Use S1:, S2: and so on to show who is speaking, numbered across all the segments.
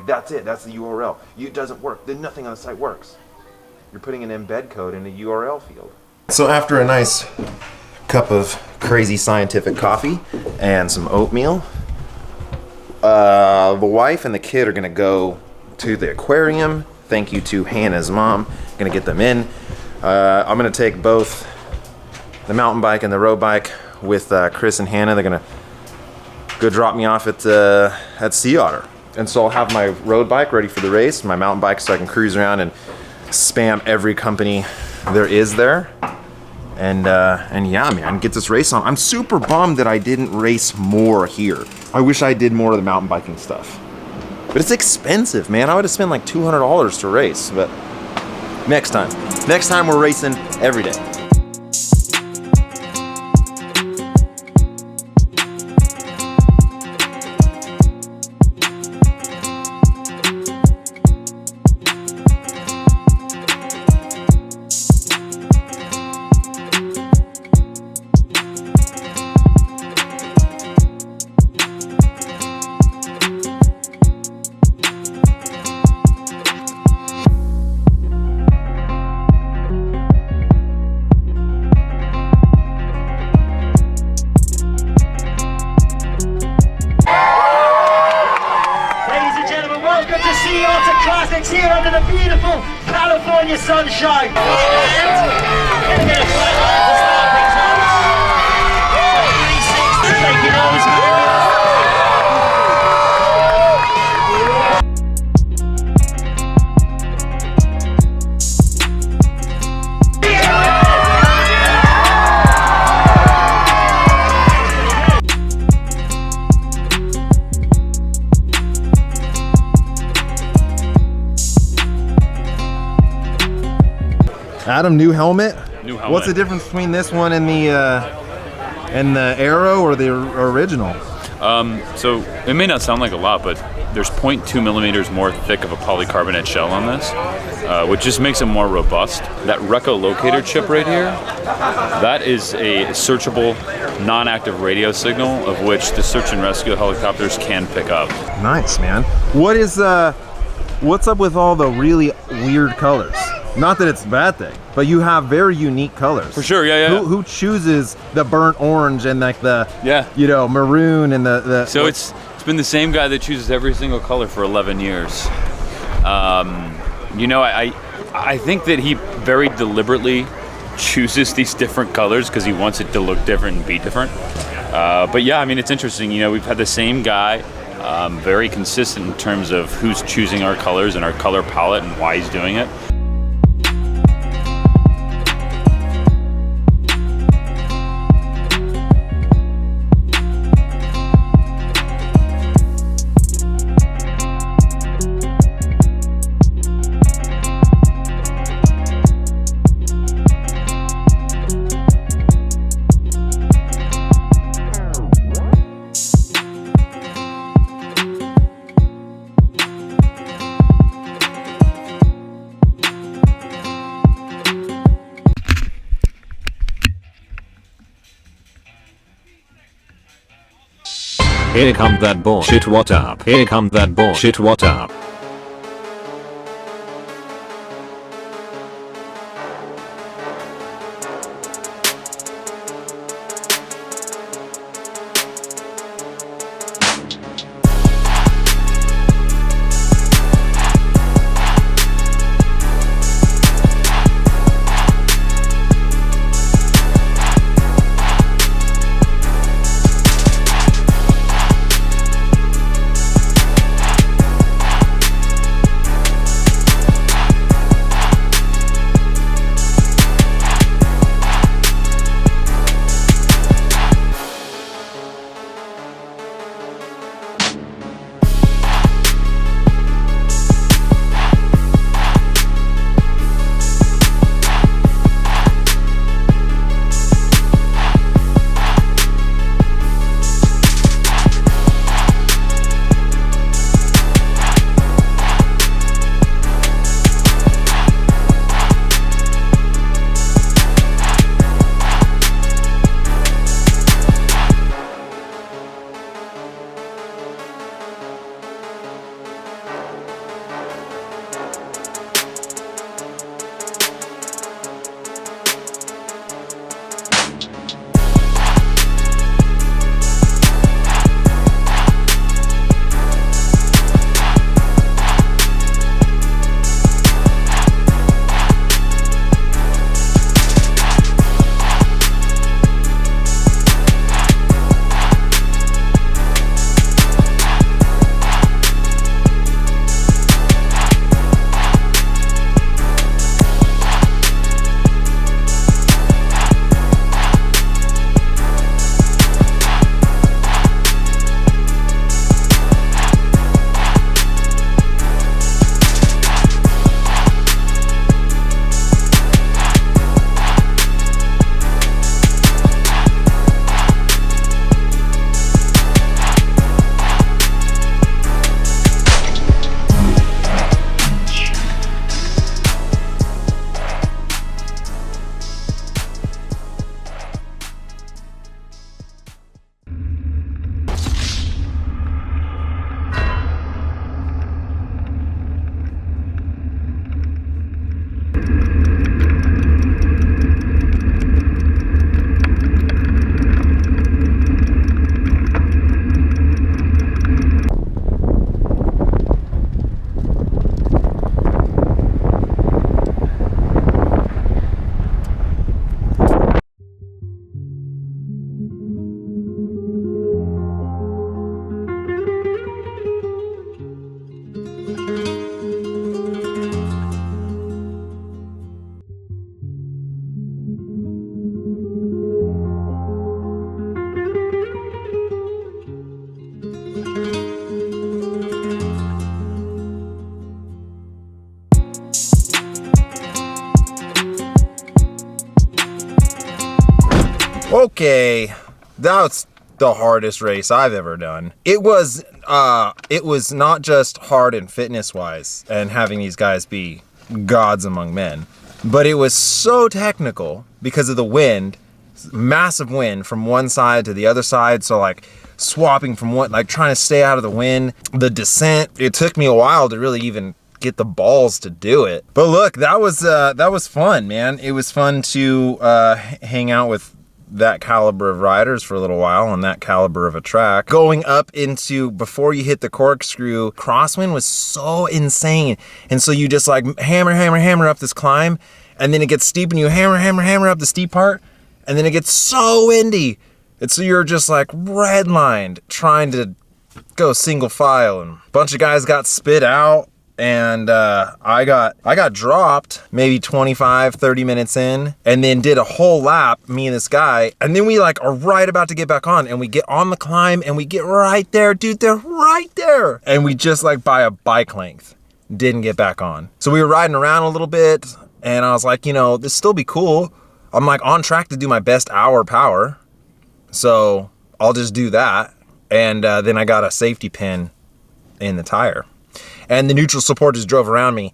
S1: That's it. That's the URL. It doesn't work. Then nothing on the site works. You're putting an embed code in a URL field. So after a nice cup of crazy scientific coffee and some oatmeal, the wife and the kid are gonna go to the aquarium. Thank you to Hannah's mom. Gonna get them in. I'm gonna take both the mountain bike and the road bike with Chris and Hannah. They're gonna go drop me off at Sea Otter. And so I'll have my road bike ready for the race, my mountain bike so I can cruise around and spam every company there is there. And yeah, man, get this race on. I'm super bummed that I didn't race more here. I wish I did more of the mountain biking stuff. But it's expensive, man. I would have spent like $200 to race, but next time. Next time we're racing every day.
S2: Here under the beautiful California sunshine. And get a flat line to start things off. Taking
S1: Adam, new helmet?
S3: New helmet.
S1: What's the difference between this one and the Aero or the original?
S3: So it may not sound like a lot, but there's 0.2 millimeters more thick of a polycarbonate shell on this, which just makes it more robust. That echolocator chip right here, that is a searchable, non-active radio signal of which the search and rescue helicopters can pick up.
S1: Nice, man. What's up with all the really weird colors? Not that it's a bad thing, but you have very unique colors.
S3: For sure, yeah.
S1: Who chooses the burnt orange and like the,
S3: yeah,
S1: maroon and the
S3: So it's been the same guy that chooses every single color for 11 years. I think that he very deliberately chooses these different colors because he wants it to look different and be different. But yeah, I mean, it's interesting. We've had the same guy, very consistent in terms of who's choosing our colors and our color palette and why he's doing it.
S4: Here come that bullshit, what up? Here come that bullshit, what up?
S1: okay, that was the hardest race I've ever done. It was not just hard in fitness wise and having these guys be gods among men, but it was so technical because of the wind, massive wind from one side to the other side. So like swapping from one, like trying to stay out of the wind, the descent, it took me a while to really even get the balls to do it. But look, that was fun, man. It was fun to hang out with that caliber of riders for a little while on that caliber of a track. Going up into, before you hit the corkscrew, crosswind was so insane. And so you just like hammer up this climb, and then it gets steep and you hammer up the steep part, and then it gets so windy. And so you're just like redlined trying to go single file, and a bunch of guys got spit out. And I got dropped maybe 25, 30 minutes in, and then did a whole lap, me and this guy. And then we like are right about to get back on, and we get on the climb and we get right there, dude, they're right there. And we just like by a bike length didn't get back on. So we were riding around a little bit, and I was like, you know, this still be cool. I'm like on track to do my best hour power. So I'll just do that. And then I got a safety pin in the tire. And the neutral supporters drove around me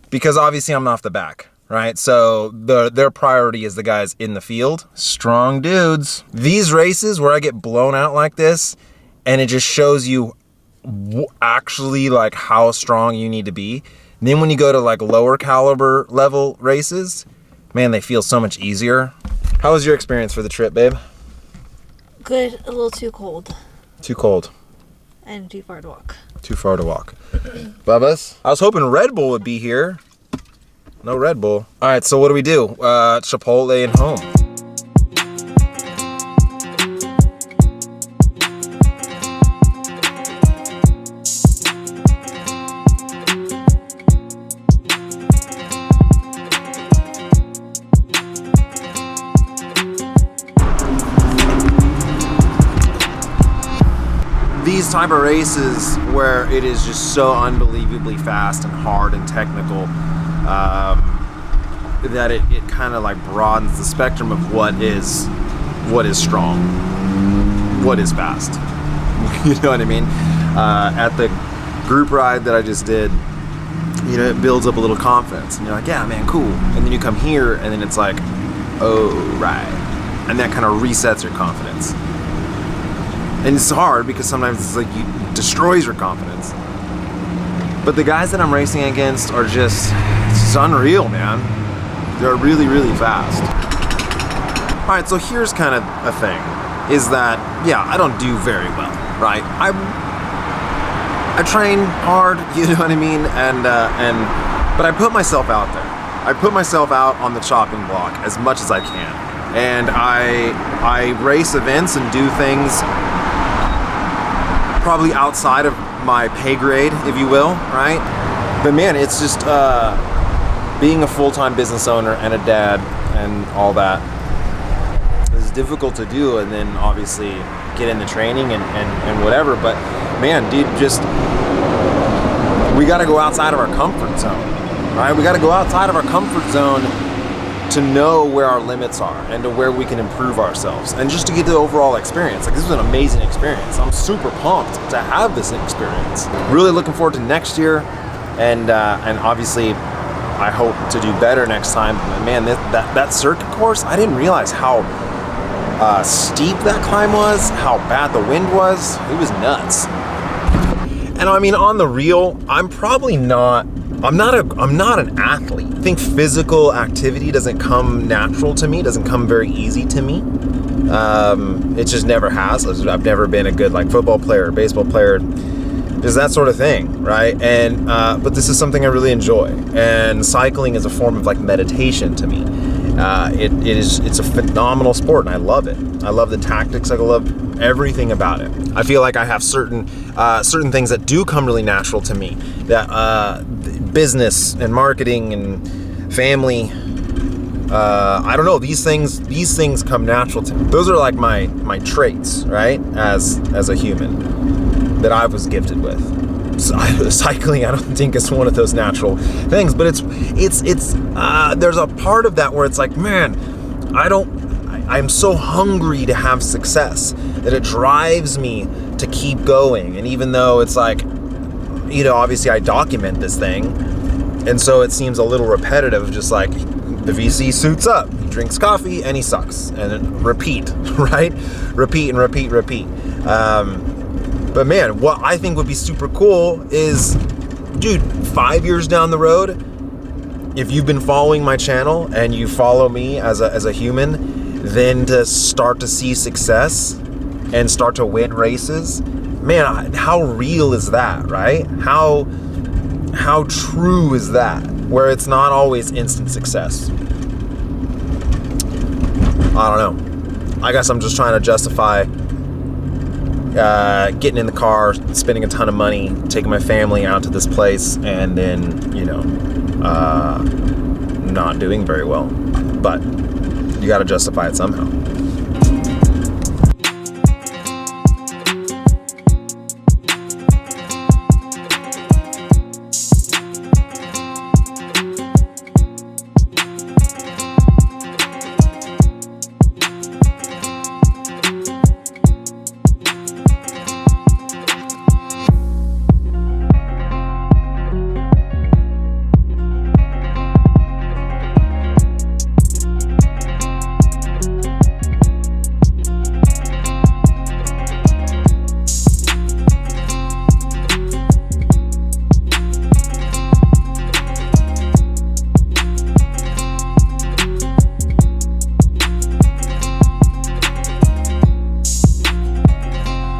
S1: because obviously I'm off the back, right? So their priority is the guys in the field. Strong dudes. These races where I get blown out like this, and it just shows you actually like how strong you need to be. And then when you go to like lower caliber level races, man, they feel so much easier. How was your experience for the trip, babe?
S5: Good, a little too cold.
S1: Too cold.
S5: And too far to walk.
S1: Too far to walk. Bubba's? I was hoping Red Bull would be here. No Red Bull. All right, so what do we do? Chipotle and home. These type of races where it is just so unbelievably fast and hard and technical, that it kind of like broadens the spectrum of what is strong, what is fast. You know what I mean? At the group ride that I just did, you know, it builds up a little confidence, and you're like, yeah, man, cool. And then you come here, and then it's like, oh, right, and that kind of resets your confidence. And it's hard because sometimes it's like it destroys your confidence. But the guys that I'm racing against are just, it's unreal, man. They're really, really fast. All right, so here's kind of a thing, is that, yeah, I don't do very well, right? I train hard, you know what I mean? But I put myself out there. I put myself out on the chopping block as much as I can. And I race events and do things probably outside of my pay grade, if you will, right? But man, it's just being a full-time business owner and a dad and all that is difficult to do, and then obviously get into training and whatever. But man, dude, just we got to go outside of our comfort zone, right? We got to go outside of our comfort zone to know where our limits are and to where we can improve ourselves, and just to get the overall experience. Like, this was an amazing experience. I'm super pumped to have this experience. Really looking forward to next year, and obviously I hope to do better next time. But man, that circuit course, I didn't realize how steep that climb was, how bad the wind was. It was nuts. And I mean, on the real, I'm not an athlete. I think physical activity doesn't come natural to me, doesn't come very easy to me. It just never has. I've never been a good like football player, baseball player, just that sort of thing, right? And but this is something I really enjoy. And cycling is a form of like meditation to me. It's a phenomenal sport, and I love it. I love the tactics. I love everything about it. I feel like I have certain things that do come really natural to me. That business and marketing and family. I don't know. These things come natural to me. Those are like my traits, right? As a human, that I was gifted with. Cycling, I don't think is one of those natural things, but it's there's a part of that where it's like, man, I'm so hungry to have success that it drives me to keep going. And even though it's like, you know, obviously I document this thing, and so it seems a little repetitive, just like the VC suits up, he drinks coffee, and he sucks. And then repeat, right? Repeat and repeat, repeat. But man, what I think would be super cool is, dude, 5 years down the road, if you've been following my channel and you follow me as a human, then to start to see success and start to win races, man, how real is that, right? How true is that? Where it's not always instant success. I don't know. I guess I'm just trying to justify getting in the car, spending a ton of money, taking my family out to this place, and then, you know, not doing very well. But you got to justify it somehow.